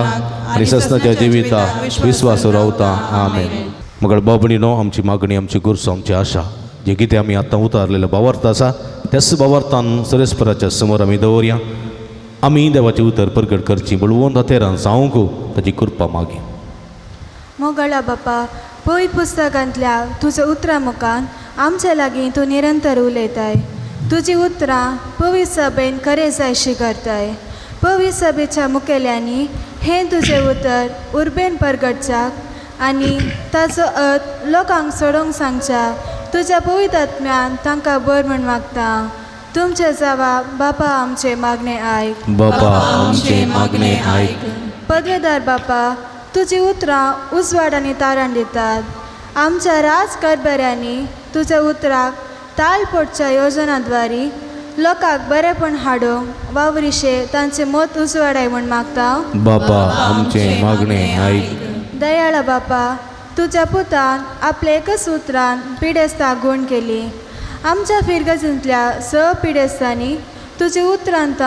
आनी सस्नाच्या जिविता विस्वास रावता. आमेन. मगळ बाबणीनो, आमची मागणी, आमची गुरसो, आमची आशा जे कितें आमी आतां उतारलेलें भावार्थ आसा त्याच भावार्थान सरेस्पराच्या समोर आमी दवरया. आमी देवाचें उतर प्रगट करची बळवंत हातेरान जावंक ताची कृपा मागया. मोगळा बापा, पवित्र पुस्तकांतल्या तुज्या उतरां मुखान आमच्या लागीं तूं निरंतर उलयताय. तुजी उतरां पवित्र सभेन खरें जायशी करताय. पवित्र सभेच्या मुखेल्यांनी हें तुजें उतर उर्बेन परगट जावंक आनी ताचो अर्थ लोकांक सोडोवंक सांगच्या तुज्या पवित्र आत्म्यान तांकां बर म्हूण मागता. तुमचे जावा बापा आमचे मागणे आयक. बापा आमचे मागणे आयक. पदवेदार बापा, तुजी उतरां उजवाड आनी तारण दितात. आमच्या राजकारभाऱ्यांनी तुज्या उतराक ताल पोटच्या योजनाद्वारी लोकांक बरेपण हाडूंक वावरिशे तांचे मत उजवाडाय म्हूण मागता. बापा आमचे मागणे आयक. दयाळा बापा, तुज्या पुतान आपले एकच उतरान पिडेस्तांक गूण केली. आमच्या फिरगतींतल्या स पिडेस्तांनी तुजी उतरांत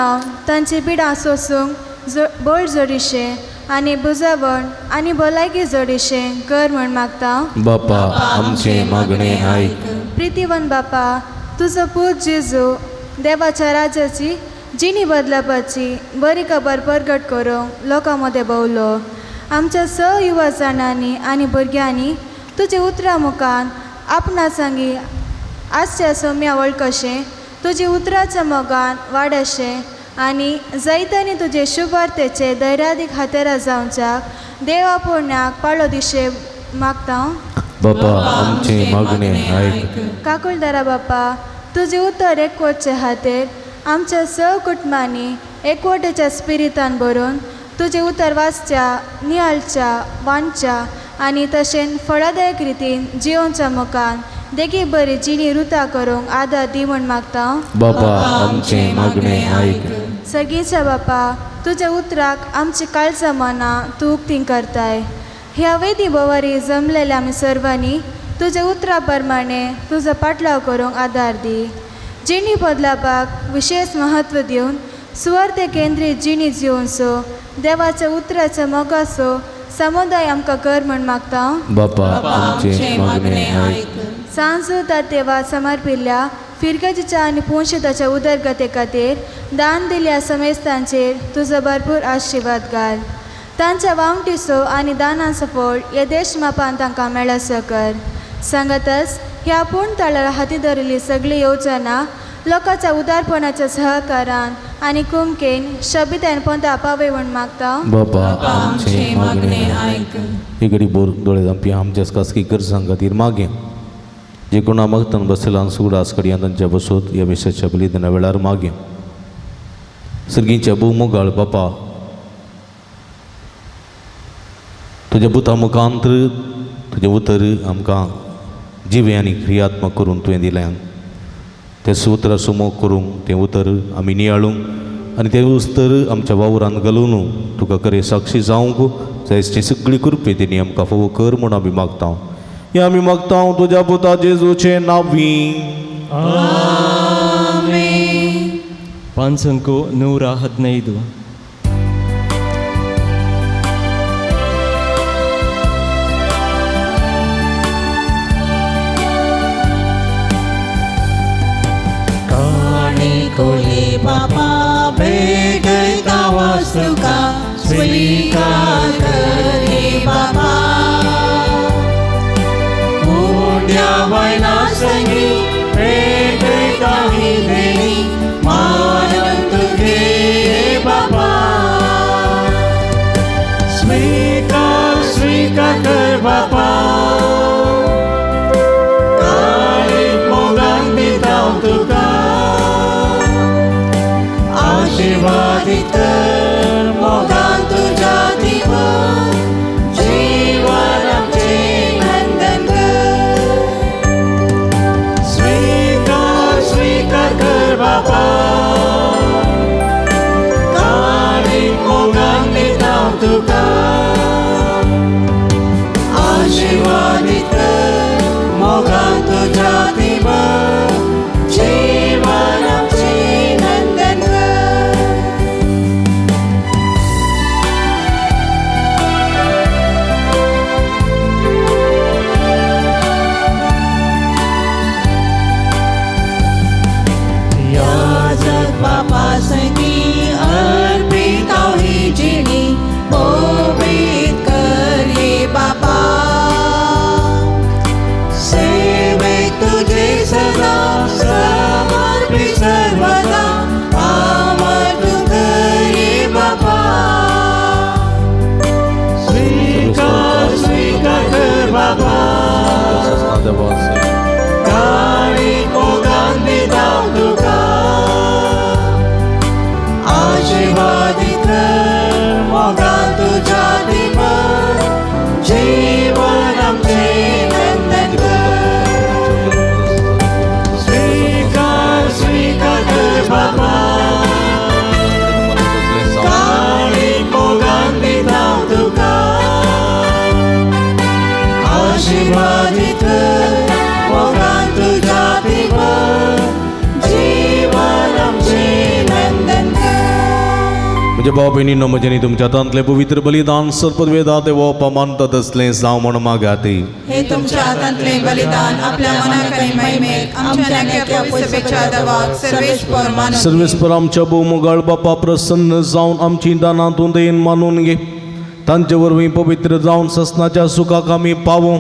तांची पिडां सोंसूंक बळ जोडिशे आनी बुजावण आनी भलायकी जोडिशे कर म्हण मागता. बापा आमचे मागणे आयक. प्रितीवन बापा, तुजो पूत जेजू देवाच्या राज्याची जिणी बदलापाची बरी खबर प्रगट करूंक लोकां मदें भोवलो. आमच्या युवा जाणांनी आनी भुरग्यांनी तुजे उतरां मुखान आपणा सांगी आसच्या सोम्या वळखशें, तुजे उतराच्या मोगान वाडशें आनी जायत्यांनी तुजे शुभार्थेचे धैर्यादीक हातेरा जावच्याक देवा पुण्याक पाळो दिशे मागता. बापा आमचे मागणे आयक. काकुळदारा बापा, तुजे उतर एकवटचे खातीर आमच्या कुटुंबांनी एकवटेच्या स्पिरितान भरून तुजे उतर वाचच्या, नियाळच्या, वांच्या आनी तशें फळदायक रितीन जिवोवच्या मुखान देगी बरी जिणी रुता करूंक आदार दी म्हण मागता. बापा आमचे मागणे आयक. सगळींच्या बापा, तुज्या उतराक आमची काळजां मना तूं उक्तीं करताय. ह्या वेदी बोवारी जमलेल्या आमी सर्वांनी तुज्या उतरा प्रमाणे तुजो पाटलाव करूंक आदार दी. जिणी बदलापाक विशेष महत्व दिवन सुवार्थे केंद्रीत जिणी जिवोवचो देवाच्या उतराच्या मोगाचो समुदाय आमकां कर म्हण मागता. बापा आमचे मागणे आयक. सांजो देवा समर्पिल्ल्या फिरगतीच्या आनी पुंशताच्या उदरगते खातीर दान दिल्ल्या समेस्तांचेर तुजो भरपूर आशिर्वाद घाल. तांच्या वावटीचो आनी दानांचो फळ ह्या देशमापान तांकां मेळसो कर. सांगातच ह्या पूर्ण तळार हाती धरिल्ली सगळी येवजणा लोकांच्या उदारपणाच्या सहकारान आनी कुमकेन शबितायन पोंदा पावे म्हण मागता. बापा आमचे मागणे आयक. ही घडी बोर दोळे दांपी आमच्या खासगी गरजां खातीर मागे जे कोणा मागतान बसलां सुगडास कडयां तांच्या बसोत ह्या विशेच्या बलिदाना वेळार मागे. सर्गीच्या भूमोगाळ बापा, तुज्या बुता मुखांतर तुजें उतर आमकां जिवे आनी क्रियात्मक करून तुवें दिलें. तें उतरां सुमोग करूंक तें उतर आमी नियाळूंक आनी तें उतर आमच्या वावरांत घालून तुका खरें साक्षी जावंक जायची सगळी कृपे तेणी आमकां फोव कर म्हूण आमी मागता. हें आमी मागता तुज्या पुता जेजूचे नांवी. पांचंको 115. कोले बापा भेटता वास्तुका स्वीकार कर हे बाबा. मोठ्या वैना संगी भेटता ही देणी मानन तुझे हे बाबा. स्वीकार स्वीकार कर बापा. काळीक मोगान दिता तुका आशीर्वादित कर मोगान तुझ्या दिवं जीवन आमचे नंदन कर. स्वीकार स्वीकार कर बापा. काळीक मोगान दिता तुका आशीर्वादित कर मोगान तुझ्या दिवं जीवन आमचे नंदन कर. याजक बापा संगी अर्पित ही जिणी पवित्र कर हे बापा. सेवेक तुझे सदा समर्पित सर्वदा आमर तू कर हे बापा. स्वीकार स्वीकार कर बापा. काळीक मोगान दिता तुका आशीर्वादित कर मोगान तुझ्या दिवं जीवन आमचे नंदन कर. स्वीकार स्वीकार कर बापा. काळीक मोगान दिता तुका आशीर्वादित कर मोगान तुझ्या दिवं जीवन आमचे नंदन कर. म्हणजे भाव बहिणींनो म्हजे तुमच्या हातांतले पवित्र बलिदान सर्पद्वेदा देव अपमानतात असले जावं म्हण मागाते. हे तुमच्या हातांतले बलिदान आपल्या मनाक आणि महिमेक आमच्या नक्या पयसपेक्षा दवाक सर्वेश्वर मानून सर्वेश्वर आमच्या भूमगाळ बापा प्रसन्न जाऊन आमची दानातून देण मानून घे. तांचे वरवीं पवित्र जाऊन ससनाच्या सुखाक आमी पावो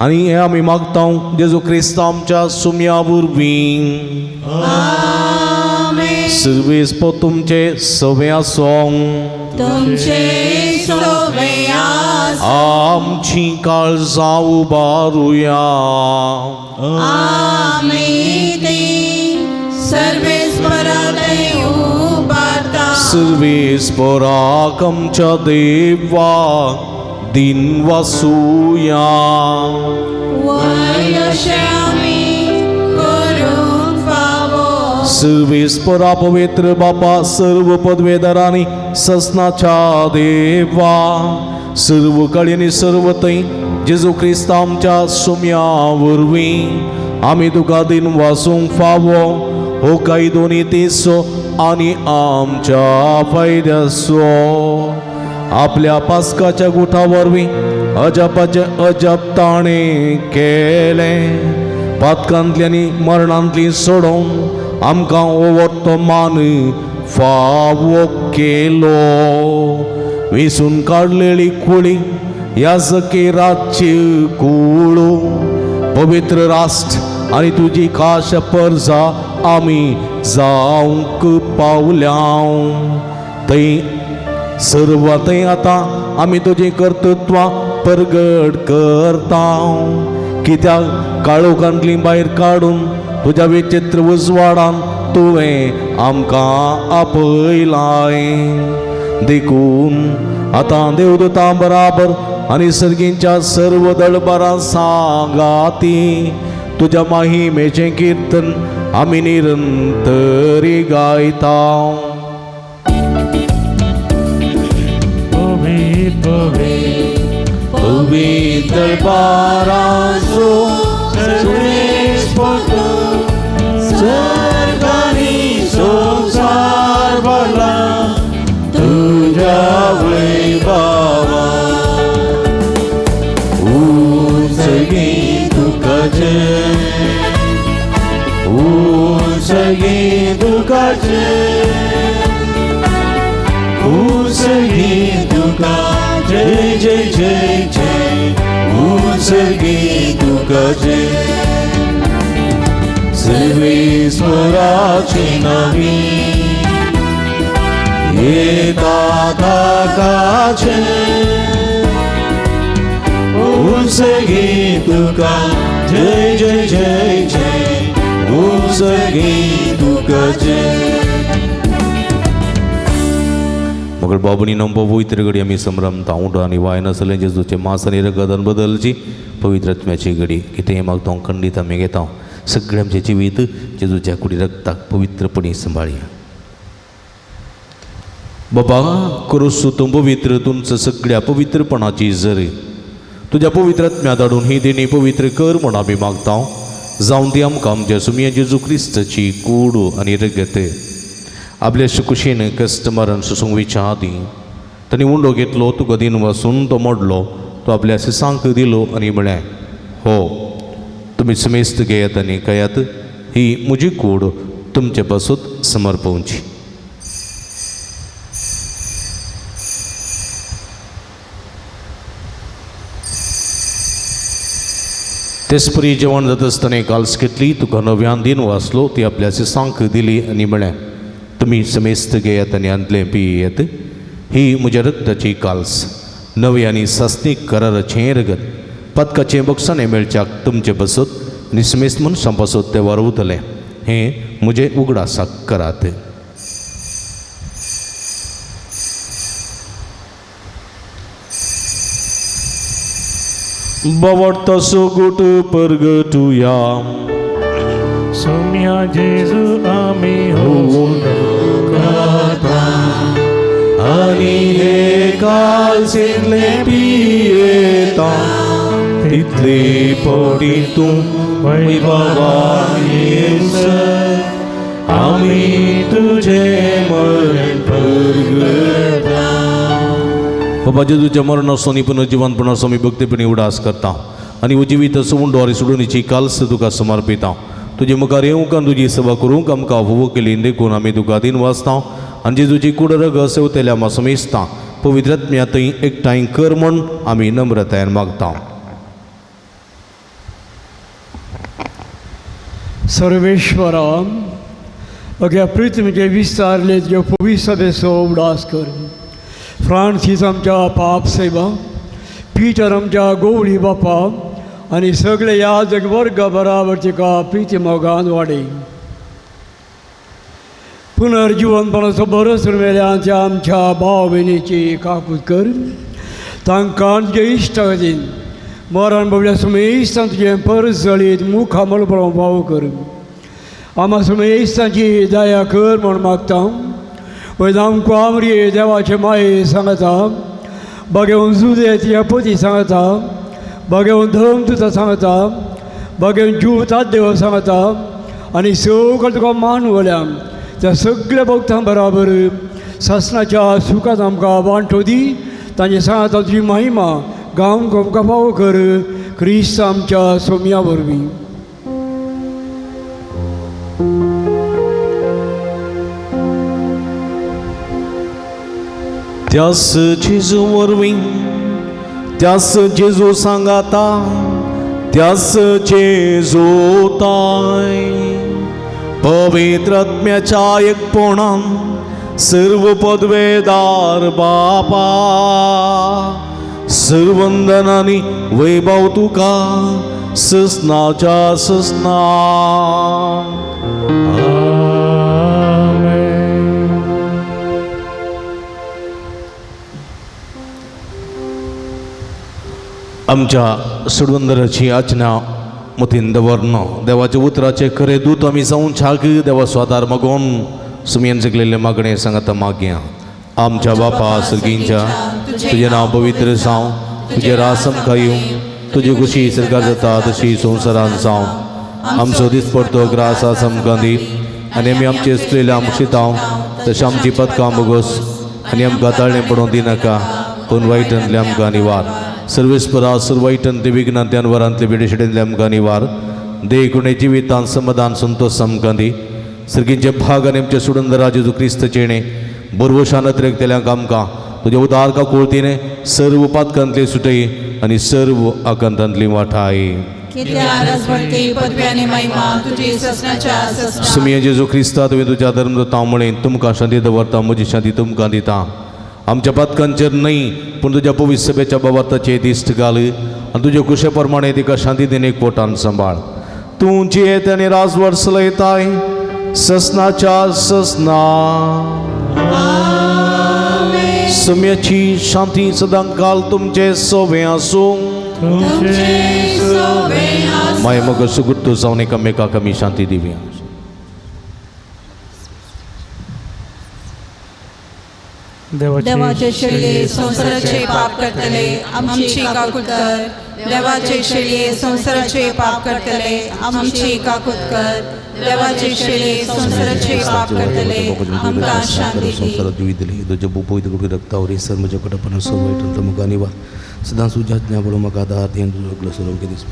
आणि हे आमी मागता जेजू क्रिस्त आमच्या सुम्या वरवीं. सर्वेस्पर तुमचे सवे आसों. तुमचे सोवे आमची काळजां उबारुया. आमी ती सर्वेश्वराले उबारता. सर्वेस्पराक आमच्या देवा दिन वासूया. वयशे आमी करूंक फावो. सर्वेस्परा पवित्र बापा सर्व पदवेदारांनी ससनाच्या देवा सर्व काळी आणि सर्व थंय जेजू क्रिस्त आमच्या सुम्या वरवीं आमी तुका दिन वासूंक फावो. हो काही दोनी तेसो आनी आमच्या फायद्याचो. आपल्या पास्काच्या गुठा वरवीं अजपाचे अजप ताणें केले. पातकांतली आनी मरणांतली सोडून आमकां वर्तमान फावो केलो. वेसून काडलेली कुळी याजके रातची कुळो पवित्र राष्ट्र आनी तुजी खाश परजा आमी जावंक पावल्या. थंय सर्वतय आतां आमी तुजी कर्तृत्वा परगट करता. कित्याक काळोखांतली भायर काडून तुज्या विचित्र उजवाडान तुवें आमकां आपयलाय. देखून आतां देवदूतां बराबर आनी सर्गींच्या सर्व दळबारां सांगाती तुज्या महिमेचें कीर्तन आमी निरंतरी गायता. पवित्र दळबाराचो सर्वेस्पर सर्गांनी संसार भरला तुझ्या वैभवा. उजगी तुकाचे उजगी तुकाचे उजगी तुका जय जय जय जय. उजगी तुका जय. सर्वेश्वराची नावी येता काकाचे. उजगी तुका जय जय जय जय. उजगी तुका जय. मगर बाबुनी नंबर पवित्र घडी आमी संभ्रमता उंट आनी वायन आसलें जेजूचे मांस आनी रगत बदलची पवित्र आत्म्याची घडी कितेंय मागता खंडीत आमी घेता. सगळें आमचें जिवीत जेजूच्या कुडी रगताक पवित्रपणी सांबाळया. बाबा करूस तूं पवित्र तुमचं सगळ्या पवित्रपणाची झर तुझ्या पवित्र आत्म्या धाडून ही देणी पवित्र कर म्हूण आमी मागता. जावन ती आमकां आमच्या सुमया जेजू क्रिस्ताची कूड आनी रगत आपल्या सुकुशेन कस्टमरान सुसूंक विचार तांणी उंडो घेतलो तुका दिन वसून तो मोडलो तो आपल्या सिसांक दिलो आनी म्हळें हो तुमी समेस्त घेयात आनी कयात ही म्हजी कूड तुमचे पासून समर्पवची. तेसपरी जेवण जाता आसतना काल्स घेतली तुका नव्यान दिन वाचलो ती आपल्या सिसांक दिली आनी म्हळें तुमी समेस्त घेयात आनी आदलें पियेत ही म्हज्या रक्ताची काल्स नवे आनी सासनीक कराराचें रगत पदकाचें बक्षाणें मेळच्याक तुमचे बसत आनी समेस्त मनशां पासत तें वारवतलें हें म्हजें उगडासाक करात. बावडता सोगूट परगटुया सोम्या जेजू आमी होऊन आनी हे कालसितले पियेता तितले पोटी तूं वैभवान येवस आम्ही तुझे मरण परगटा. बाबा जेजूच्या मरणासोनी पुनर्जीवनपणासोनी भक्तीपणी उडास करता आणि उजिवीत सोडून डोळे सोडूनची काल्स तुका समर्पिता. तुझे मुखार येवंक आनी तुजी सेवा करूंक आमकां फोव केली देखून आमी तुका दिन वाचता आनी जेजूची कुडरग सेवतेल्या आमकां समेजता. पवित्रात्म्या थंय एकठांय कर म्हूण आमी नम्रतायेन मागता. सर्वेश्वरा अग्या पृथ्वीचे विस्तारले तुज्या पवित्र सभेचो उडास कर. फ्रांसीस आमच्या पाप सेवा, पिटर आमच्या गवळी बापा आनी सगळे याजक वर्ग बराबर तिका प्रिती मोगान वाडय. पुनर्जीवनपणाचो बरोस मेल्याच्या आमच्या भाव भयणीची काकूट कर. तांकां तुजे इश्ट खातीर मरण बाबड्या सुमेस्तान तुजें परस जळीत मुखार मळपणां भाव कर. आम्हा सुमेस्तांची दया कर म्हूण मागता. वैदामको आमरी देवाचे माये सांगता. बगेवन जुदे तिच्या पती सांगता. बगेवन धम तुका सांगता. बगेवन जीव तात देव सांगता. आनी सगळें तुका मान वल्या त्या सगळ्या भक्तां बराबर सासणाच्या सुखात आमकां वांटो दी. तांचे सांगता तुजी महिमा गांवक आमकां फावो कर. क्रिस्त आमच्या सोम्या वरवीं. त्यास जेजू वरवीं त्यास जेजू सांगाता त्यास जेजू ताय पवित्र आत्म्याच्या एकपणान सर्व पदवेदार बापा सर्वंदनानी वैभव तुका ससनाच्या ससना. आमच्या सुडवंदराची आचना मतीन दवरना. देवाच्या उतराचे खरे दूत आमी जावन छाक देवा स्वादार मागोन सुमयेन जगलेले मागणे सांगता मागया. आमच्या बापा सर्गींच्या तुझे नाव पवित्र जावं. तुझे रास आमकां येवं. तुजी खुशी सरकार जाता तशी संवसारान जावं. आमचो दीस पडतो ग्रास आस आमकां दी आनी आमी आमचे स्त्रीला शिताव तशें आमची पदकां बोगोस आनी आमकां ताळणें पडोवंक दिनाका पूण वायटांतले आमकां निवार. सर्वेस्परा सर्वायटन ते विघ्नांतल्यान वरांतले बेडेशेडेंतले आमकां निवार. देकुणे जिवितान समाधान संतोष आमकां दी. सर्गींचे भाग आनी आमचे सुडंदरा जेजू क्रिस्त चेणे बरवशान तेल्यांक आमकां तुजे उदारका कोळतीने सर्व पातकांतले सुटय आनी सर्व आकांतांतली वाठाय. सुमिये जेजू क्रिस्ता तुवें तुज्या धर्मदूता म्हळें तुमकां शांती दवरता म्हजी शांती तुमकां दिता. आमच्या पातकांचेर न्हय पूण तुज्या पवित्र सभेच्या बाबताचे दिश्ट घाल आनी तुजे कुशे प्रमाणे तिका शांती दिन एक पोटान सांबाळ. तूं जियेत आनी राजवर चलयताय ससनाच्या ससना. सुम्याची शांती सदां काल तुमचे सोबे आसूं. माय मग सुगुट्टू जावन एकामेकाक आमी शांती दिवया. देवाचे शेळये संसाराचे पाप करतले आमची काकूट कर. देवाचे शेळये संसाराचे पाप करतले आमची काकूट कर. देवाचे शेळये संसाराचे पाप करतले आमकां शांती दी. संसारात जीवी दिली तुझे बुपोईत गुडी रक्तावरी सर म्हज्या कटपणा सोवायट मुखार निवार. सदां सुज्या ज्ञा पडो म्हाका आदार तें तुजो सरोग दीस.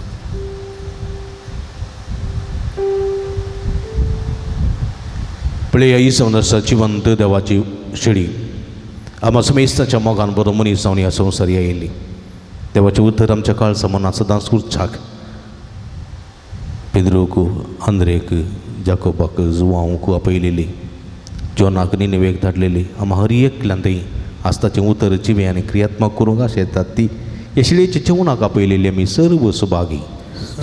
पळय ही संवसाराची जिवंत देवाची शेळी आम्हा समेस्ताच्या मोगान बरो मनीस जावन ह्या संवसार येयली. देवाचें उतर आमच्या काळ समाना सदांच उरचाक. पेद्रोक आंद्रेक जाकोबाक जुवांक आपयलेली जॉनाक निनेवेक धाडलेली आम्हा हर एकल्यान थंय आस्ताचें उतर जिवे आनी क्रियात्मक करूंक आशा येतात ती येशळेच्या जेवणाक आपयलेली आमी सर्व सुभागी.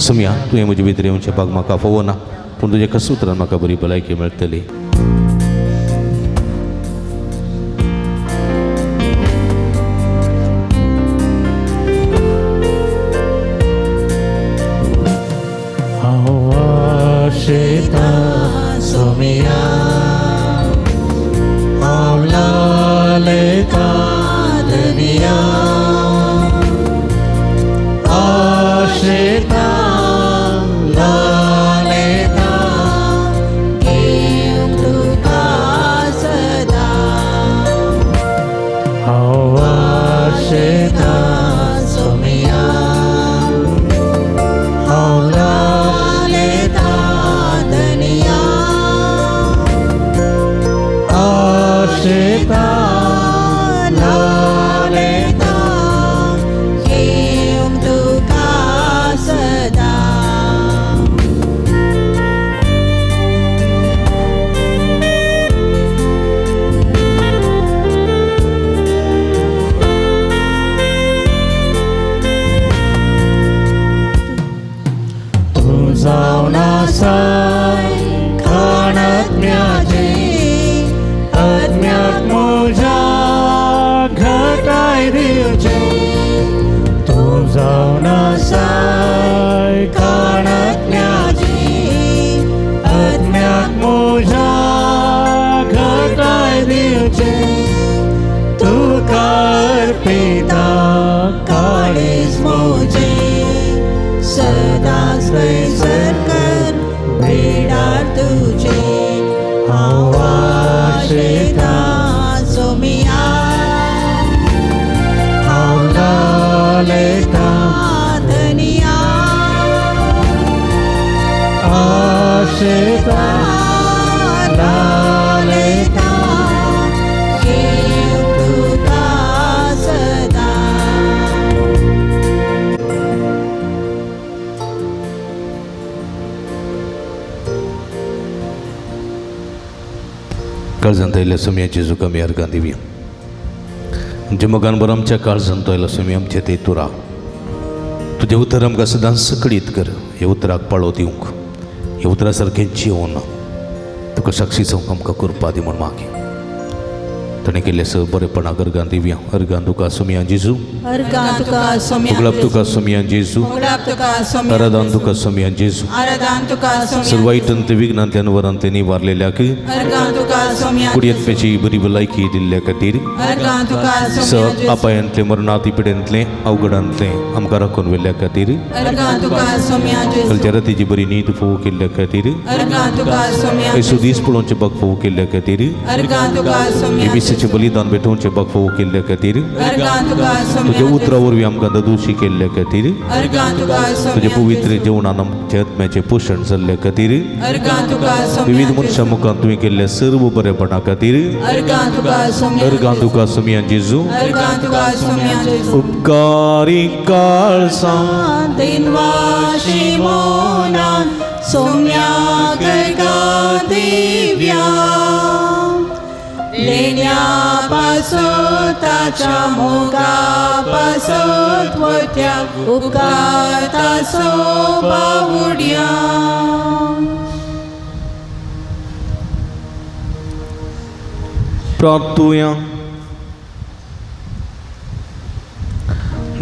सुम्या तुवें म्हजे भितर येवचें भाग म्हाका फोव ना पूण तुजे कस उतरान म्हाका बरी भलायकी मेळटली. जावनासाय कानातल्याची अज्ञात मोजा घटाय दिवचे तुका अर्पिता काळीज मोजे सदाच थंयसर कर वेडार तुजे हांव वाशेता सोमिया हांव लालयता धनिया आशेता लालयता देव तुका सदा काळजांतयल्या सोम्याची झुका आमी अर्गां दिवया आमच्या मोगान बरो आमच्या काळजांत आयलो सोमी आमचे ते तुरा तुजें उतर आमकां सदांच सकळीत कर हे उतराक पाळो दिवंक हे उतरा सारकें जिवन तुका साक्षी जावंक आमकां करपा दी म्हूण मागे ताणें केल्ले स बरेपणाक अर्गां दिवया अर्गां तुका सोमिया जेजू अर्गां तुका सोम्या उगडाप तुका सोमिया जेजू उगडाप तुका सोम्या आराधन तुका सोमिया जेजू आराधन तुका सोम्या सर्व वाईटांतले विघ्नांतल्यान वरांतले निवारलेल्याक अर्गां तुका सोम्या कुडयेंतपेची बरी भलायकी दिल्ल्या खातीर अर्गां तुका स सोम्या अपायांतले मरणाती पिडेंतले अवघडांतले आमकां राखून व्हेल्ल्या खातीर अर्गां तुका सोम्या खंयच्या रातीची बरी न्हीद फोव केल्ल्या खातीर अर्गां तुका सोम्या खंयचो दीस पळोवचे बाग फोव केल्ल्या खातीर अर्गां तुका सोम्या विसेचें बलिदान भेटोवचें बाग फोव केल्ल्या खातीर अर्गां तुका तुज्या सोम्या उतरा वरवीं आमकां दोशी केल्ल्या खातीर अर्गां तुका तुज्या सोम्या पवित्र जेवणान आमच्या आत्म्याचें पोशण जाल्ल्या खातीर अर्गां तुका विविध सोम्या मनशां मुखार तुवें केल्ल्या सर्व बरेपणा खातीर अर्गां तुका सोम्या अर्गां तुका सोमिया जेजू अर्गां तुका सोम्या उपकारी काळजां दिनवाशी मोनान सोम्या गर्गां दिव्या लेण्या पासून ताच्या मोगा पासून वत्या उपकार तासो बावुड्या प्रार्थुया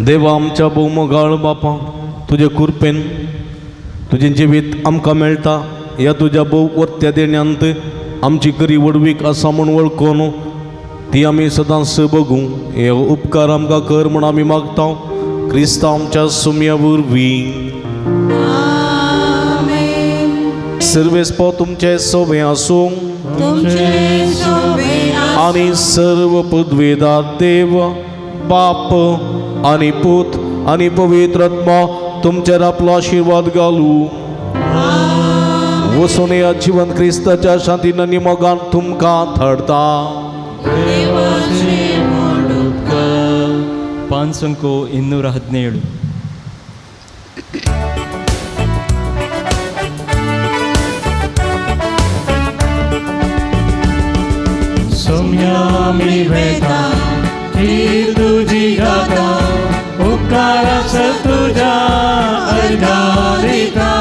देवा आमच्या भोवमोगाळ बापा तुजे कृपेन तुजें जिवीत आमकां मेळटा ह्या तुज्या भोव वर्त्या देण्यांत आमची खरी वडवीक आसा म्हूण वळखून ती आमी सदांच बगूं हे उपकार आमकां कर म्हूण आमी मागता क्रिस्तांव आमच्या सोम्या वरवीं सर्वेस्पो तुमचे सोबे आसूं तुमचे सोबे आणि सर्व पदवेदार देव बाप आणि पूत आणि पवित्र आत्मा तुमचेर आपलो आशीर्वाद घालू वसून या जीवन क्रिस्ताच्या शांतीन आनी मोगान तुमकां थडता देवाचे मोडूपकार पांचंको 217 सोम्या मी वेता की तुझी गाता उपकारास तुझ्या अर्गां दिता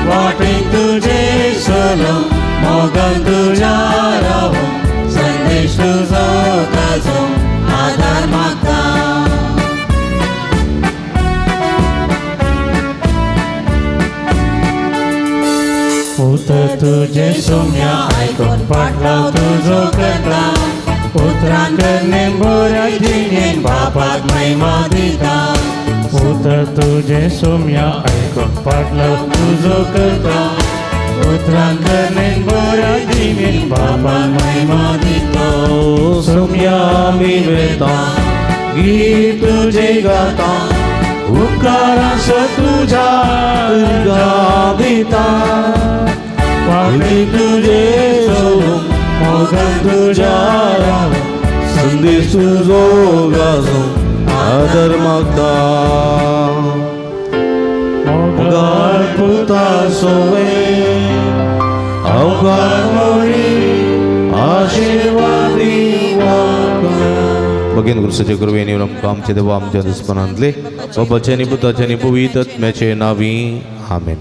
वाटे तुझे सलो मोगान तुझ्या रावो संदेश तुजो ताजो आधार मागता उतर तुझे सोम्या आयकोन पाटलाव तुजो करता उतरां करणे बऱ्या जिणेन बापाक महिमा दिता उतर तुझे सोम्या आयकोन पाटलाव तुजो करता उतरां करणे बऱ्या जिणेन बापाक महिमा दिता सोम्या मी वेता गीत तुझे गाता उपकारास तुझ्या अर्गां दिता वाटे तुझे सोडून मोगान तुझ्या राव संदेश तुजो गाजो आदर मागता मोगाळ पुता सोवे अवघार मोडी आशीर्वादी भगीन गुरुसाचे कृपेने आमकां आमचे देवा आमच्या दुस्मनांतले बापाचे आनी पुताचे आनी पवित्र आत्म्याचे नांवी आमेन.